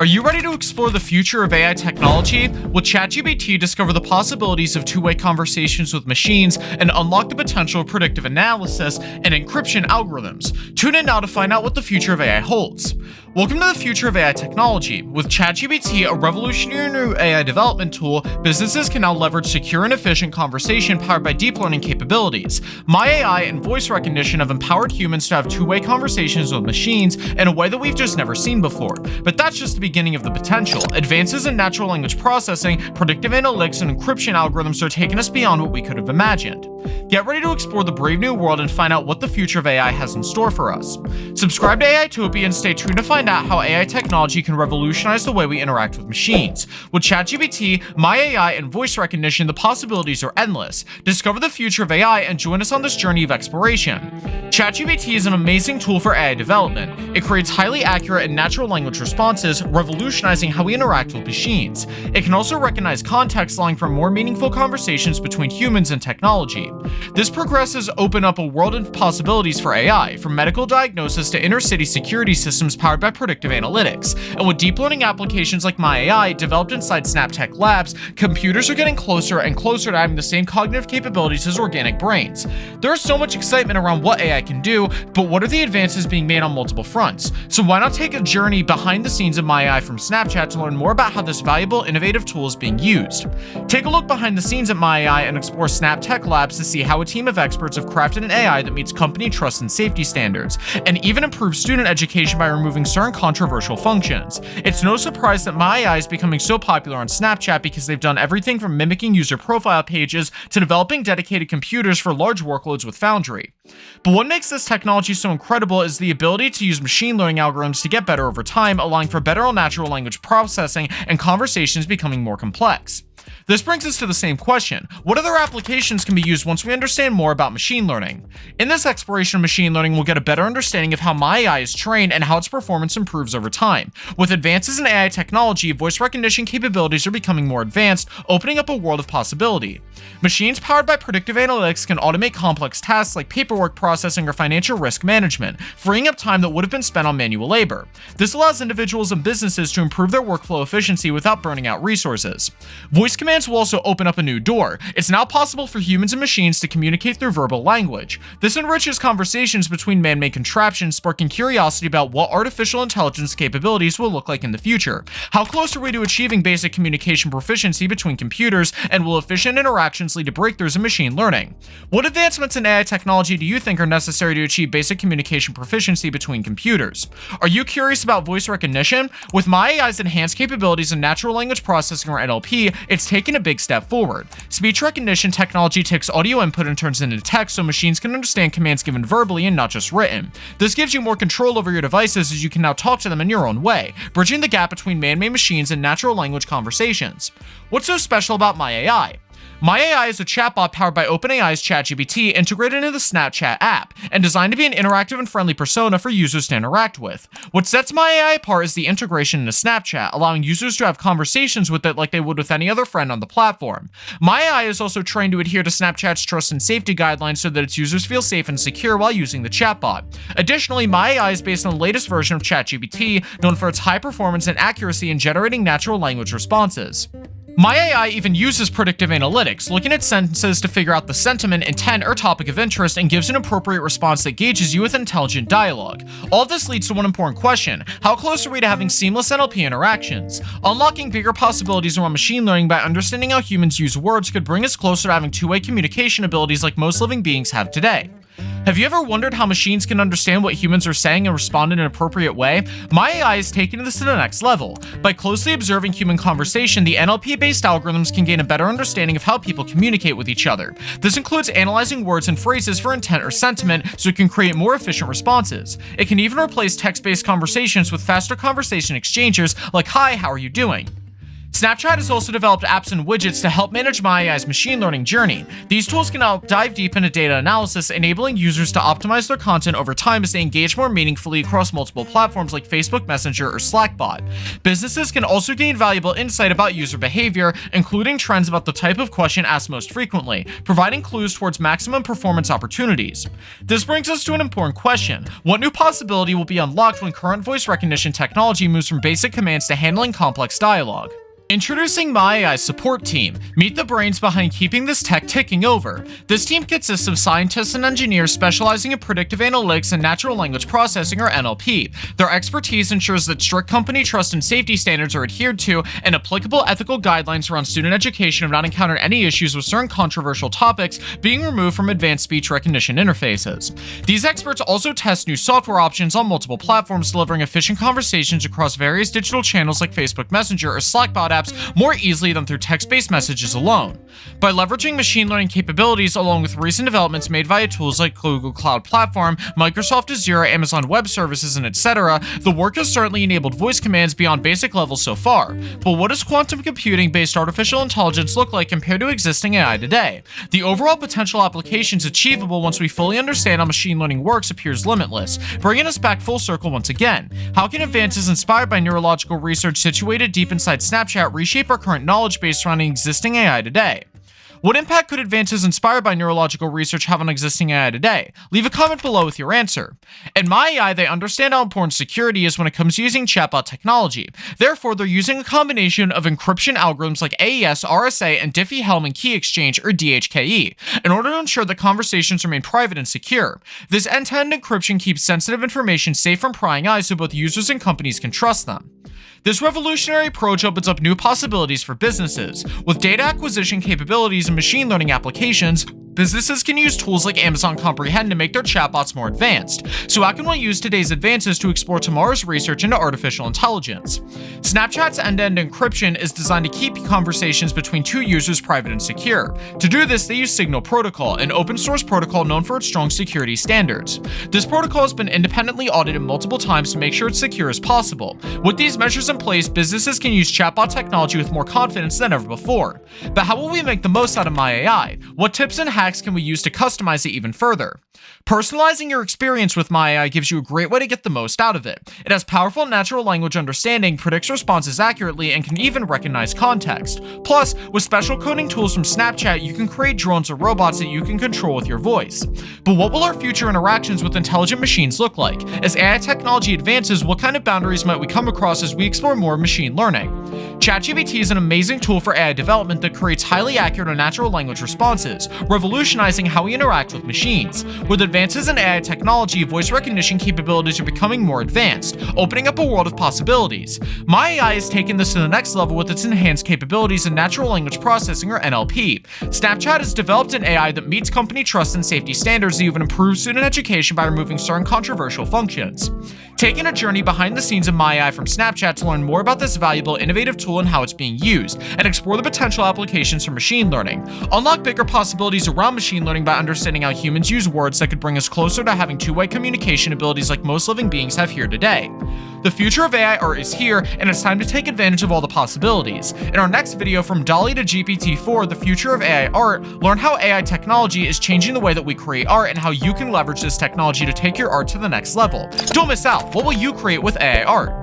Are you ready to explore the future of AI technology? Will ChatGPT discover the possibilities of two-way conversations with machines and unlock the potential of predictive analysis and encryption algorithms? Tune in now to find out what the future of AI holds. Welcome to the future of AI technology. With ChatGPT, a revolutionary new AI development tool, businesses can now leverage secure and efficient conversation powered by deep learning capabilities. My AI and voice recognition have empowered humans to have two-way conversations with machines in a way that we've just never seen before. But that's just the beginning of the potential. Advances in natural language processing, predictive analytics, and encryption algorithms are taking us beyond what we could have imagined. Get ready to explore the brave new world and find out what the future of AI has in store for us. Subscribe to AI Topia and stay tuned to find out how AI technology can revolutionize the way we interact with machines. With ChatGPT, My AI, and voice recognition, the possibilities are endless. Discover the future of AI and join us on this journey of exploration. ChatGPT is an amazing tool for AI development. It creates highly accurate and natural language responses, revolutionizing how we interact with machines. It can also recognize context, allowing for more meaningful conversations between humans and technology. This progress has opened up a world of possibilities for AI, from medical diagnosis to inner-city security systems powered by predictive analytics. And with deep learning applications like My AI developed inside SnapTech labs, computers are getting closer and closer to having the same cognitive capabilities as organic brains. There is so much excitement around what AI can do, but what are the advances being made on multiple fronts? So why not take a journey behind the scenes of My AI from Snapchat to learn more about how this valuable, innovative tool is being used. Take a look behind the scenes at My AI and explore SnapTech labs to see how a team of experts have crafted an AI that meets company trust and safety standards, and even improves student education by removing certain controversial functions. It's no surprise that My AI is becoming so popular on Snapchat because they've done everything from mimicking user profile pages to developing dedicated computers for large workloads with Foundry. But what makes this technology so incredible is the ability to use machine learning algorithms to get better over time, allowing for better natural language processing and conversations becoming more complex. This brings us to the same question: what other applications can be used once we understand more about machine learning? In this exploration of machine learning, we'll get a better understanding of how My AI is trained and how its performance improves over time. With advances in AI technology, voice recognition capabilities are becoming more advanced, opening up a world of possibility. Machines powered by predictive analytics can automate complex tasks like paperwork processing or financial risk management, freeing up time that would have been spent on manual labor. This allows individuals and businesses to improve their workflow efficiency without burning out resources. Voice commands will also open up a new door. It's now possible for humans and machines to communicate through verbal language. This enriches conversations between man-made contraptions, sparking curiosity about what artificial intelligence capabilities will look like in the future. How close are we to achieving basic communication proficiency between computers, and will efficient interactions lead to breakthroughs in machine learning? What advancements in AI technology do you think are necessary to achieve basic communication proficiency between computers? Are you curious about voice recognition? With My AI's enhanced capabilities in natural language processing, or NLP, it's taken a big step forward. Speech recognition technology takes audio input and turns it into text so machines can understand commands given verbally and not just written. This gives you more control over your devices, as you can now talk to them in your own way, bridging the gap between man-made machines and natural language conversations. What's so special about My AI? My AI is a chatbot powered by OpenAI's ChatGPT, integrated into the Snapchat app, and designed to be an interactive and friendly persona for users to interact with. What sets My AI apart is the integration into Snapchat, allowing users to have conversations with it like they would with any other friend on the platform. My AI is also trained to adhere to Snapchat's trust and safety guidelines so that its users feel safe and secure while using the chatbot. Additionally, My AI is based on the latest version of ChatGPT, known for its high performance and accuracy in generating natural language responses. My AI even uses predictive analytics, looking at sentences to figure out the sentiment, intent, or topic of interest, and gives an appropriate response that gauges you with intelligent dialogue. All of this leads to one important question: how close are we to having seamless NLP interactions? Unlocking bigger possibilities around machine learning by understanding how humans use words could bring us closer to having two-way communication abilities like most living beings have today. Have you ever wondered how machines can understand what humans are saying and respond in an appropriate way? My AI is taking this to the next level. By closely observing human conversation, the NLP-based algorithms can gain a better understanding of how people communicate with each other. This includes analyzing words and phrases for intent or sentiment so it can create more efficient responses. It can even replace text-based conversations with faster conversation exchanges like "Hi, how are you doing?" Snapchat has also developed apps and widgets to help manage MyAI's machine learning journey. These tools can now dive deep into data analysis, enabling users to optimize their content over time as they engage more meaningfully across multiple platforms like Facebook Messenger or Slackbot. Businesses can also gain valuable insight about user behavior, including trends about the type of question asked most frequently, providing clues towards maximum performance opportunities. This brings us to an important question. What new possibility will be unlocked when current voice recognition technology moves from basic commands to handling complex dialogue? Introducing MyAI's support team. Meet the brains behind keeping this tech ticking over. This team consists of scientists and engineers specializing in predictive analytics and natural language processing, or NLP. Their expertise ensures that strict company trust and safety standards are adhered to, and applicable ethical guidelines around student education have not encountered any issues with certain controversial topics being removed from advanced speech recognition interfaces. These experts also test new software options on multiple platforms, delivering efficient conversations across various digital channels like Facebook Messenger or Slackbot apps more easily than through text-based messages alone. By leveraging machine learning capabilities along with recent developments made via tools like Google Cloud Platform, Microsoft Azure, Amazon Web Services, and etc., the work has certainly enabled voice commands beyond basic levels so far. But what does quantum computing-based artificial intelligence look like compared to existing AI today? The overall potential applications achievable once we fully understand how machine learning works appears limitless, bringing us back full circle once again. How can advances inspired by neurological research situated deep inside Snapchat reshape our current knowledge base surrounding existing AI today? What impact could advances inspired by neurological research have on existing AI today? Leave a comment below with your answer. In MyAI, they understand how important security is when it comes to using chatbot technology. Therefore, they're using a combination of encryption algorithms like AES, RSA, and Diffie-Hellman Key Exchange, or DHKE, in order to ensure that conversations remain private and secure. This end-to-end encryption keeps sensitive information safe from prying eyes so both users and companies can trust them. This revolutionary approach opens up new possibilities for businesses. With data acquisition capabilities and machine learning applications, businesses can use tools like Amazon Comprehend to make their chatbots more advanced. So how can we use today's advances to explore tomorrow's research into artificial intelligence? Snapchat's end-to-end encryption is designed to keep conversations between two users private and secure. To do this, they use Signal Protocol, an open-source protocol known for its strong security standards. This protocol has been independently audited multiple times to make sure it's secure as possible. With these measures in place, businesses can use chatbot technology with more confidence than ever before. But how will we make the most out of MyAI? What tips and hacks can we use to customize it even further? Personalizing your experience with MyAI gives you a great way to get the most out of it. It has powerful natural language understanding, predicts responses accurately, and can even recognize context. Plus, with special coding tools from Snapchat, you can create drones or robots that you can control with your voice. But what will our future interactions with intelligent machines look like? As AI technology advances, what kind of boundaries might we come across as we explore more machine learning? ChatGPT is an amazing tool for AI development that creates highly accurate and natural language responses, revolutionizing how we interact with machines. With advances in AI technology, voice recognition capabilities are becoming more advanced, opening up a world of possibilities. MyAI has taken this to the next level with its enhanced capabilities in natural language processing, or NLP. Snapchat has developed an AI that meets company trust and safety standards that even improves student education by removing certain controversial functions. Taking a journey behind the scenes of MyAI from Snapchat to learn more about this valuable, innovative tool and how it's being used, and explore the potential applications for machine learning. Unlock bigger possibilities around machine learning by understanding how humans use words that could bring us closer to having two-way communication abilities like most living beings have here today. The future of AI art is here, and it's time to take advantage of all the possibilities. In our next video, From DALL-E to GPT-4, the future of AI art, learn how AI technology is changing the way that we create art and how you can leverage this technology to take your art to the next level. Don't miss out. What will you create with AI art?